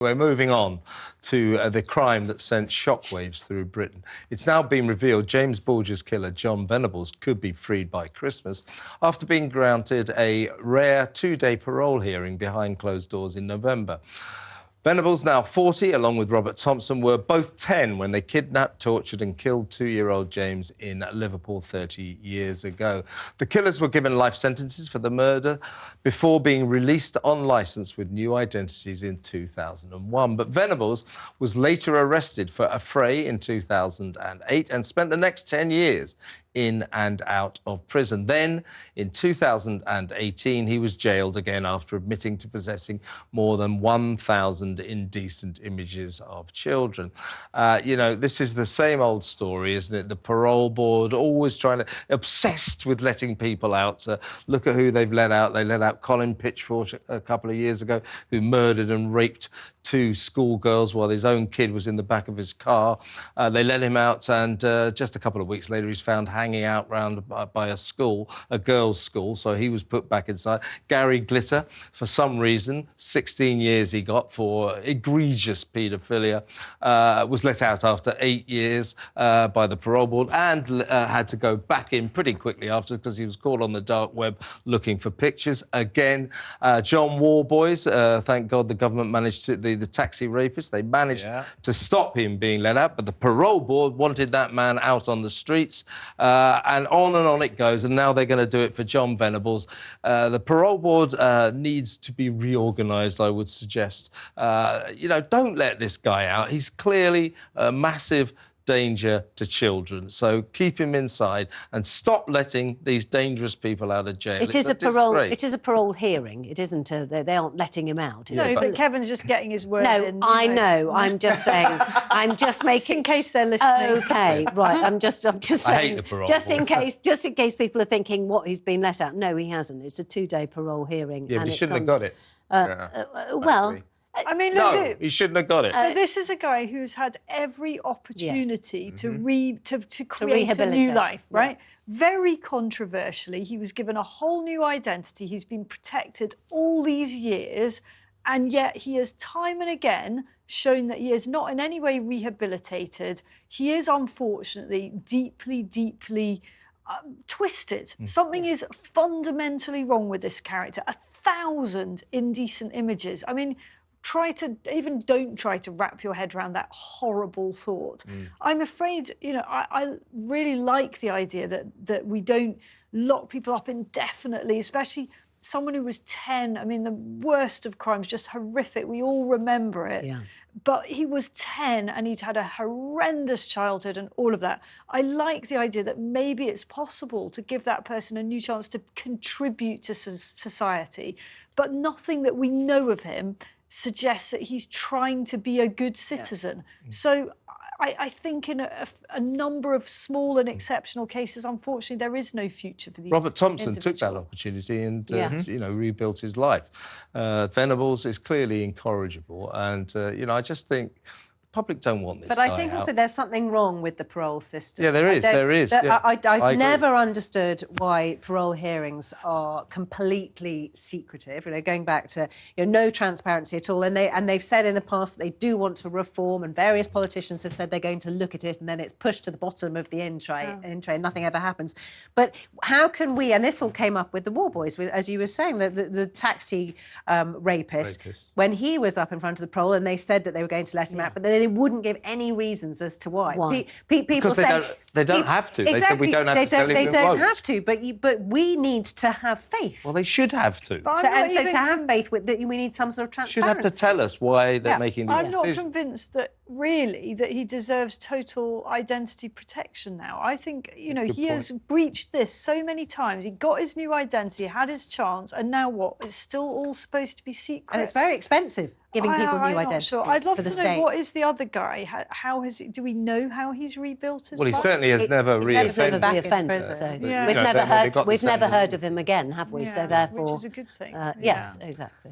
We're moving on to the crime that sent shockwaves through Britain. It's now been revealed James Bulger's killer, Jon Venables, could be freed by Christmas after being granted a rare two-day parole hearing behind closed doors in November. Venables, now 40, along with Robert Thompson, were both 10 when they kidnapped, tortured and killed two-year-old James in Liverpool 30 years ago. The killers were given life sentences for the murder before being released on licence with new identities in 2001. But Venables was later arrested for a fray in 2008 and spent the next 10 years in and out of prison. Then, in 2018, he was jailed again after admitting to possessing more than 1,000 indecent images of children. You know, this is the same old story, isn't it? The parole board always obsessed with letting people out. Look at who they've let out. They let out Colin Pitchfork a couple of years ago, who murdered and raped two schoolgirls while his own kid was in the back of his car. They let him out, and just a couple of weeks later, he's found hanging out round by a school, a girls' school, so he was put back inside. Gary Glitter, for some reason, 16 years he got for egregious paedophilia, was let out after 8 years by the parole board and had to go back in pretty quickly after because he was caught on the dark web looking for pictures. Again, John Warboys, thank God the government managed to, the taxi rapist, they managed to stop him being let out, but the parole board wanted that man out on the streets. And on it goes, and now they're going to do it for Jon Venables. The parole board needs to be reorganised, I would suggest. You know, don't let this guy out. He's clearly a massive danger to children, so keep him inside and stop letting these dangerous people out of jail. It is a parole. It is a parole hearing. It isn't. They aren't letting him out. No, but Kevin's just getting his words in. No, I know. I'm just saying. I'm just making. Just in case they're listening. Okay, right. I'm just saying. I hate the parole just in case people are thinking what he's been let out. No, he hasn't. It's a 2-day parole hearing. Yeah, and but he shouldn't have got it. Well. I mean, no, he shouldn't have got it. But this is a guy who's had every opportunity to create a new life, right? Yeah. Very controversially, he was given a whole new identity. He's been protected all these years, and yet he has time and again shown that he is not in any way rehabilitated. He is, unfortunately, deeply, deeply twisted. Something is fundamentally wrong with this character. 1,000 indecent images. I mean, don't try to wrap your head around that horrible thought. I'm afraid, you know, I really like the idea that we don't lock people up indefinitely, especially someone who was 10. I mean, the worst of crimes, just horrific. We all remember it. Yeah. But he was 10 and he'd had a horrendous childhood and all of that. I like the idea that maybe it's possible to give that person a new chance to contribute to society, but nothing that we know of him suggests that he's trying to be a good citizen. Yeah. So I think in a number of small and exceptional cases, unfortunately, there is no future for these. Robert Thompson took that opportunity and, you know, rebuilt his life. Venables is clearly incorrigible and, you know, I just think the public don't want this But I think also there's something wrong with the parole system. Yeah, there is. I've never understood why parole hearings are completely secretive. You know, going back to no transparency at all. And they've said in the past that they do want to reform, and various politicians have said they're going to look at it, and then it's pushed to the bottom of the in tray, and nothing ever happens. But how can we? And this all came up with the Warboys, as you were saying, the taxi rapist, when he was up in front of the parole, and they said that they were going to let him out, but they wouldn't give any reasons as to why. People say they don't have to. Exactly, they said we don't have to tell him they don't have to, but we need to have faith. Well, they should have to. So to have faith, we need some sort of transparency. Should have to tell us why they're making these decisions. I'm not convinced that he deserves total identity protection now. I think, you know, he has breached this so many times. He got his new identity, had his chance, and now what? It's still all supposed to be secret. And it's very expensive, giving people new identities. Sure. I'd love for the to state. know, what is the other guy? Do we know how he's rebuilt his life? Well, he certainly has never reoffended. So we've never heard of him again, have we? Yeah, so therefore, which is a good thing. Yes, exactly.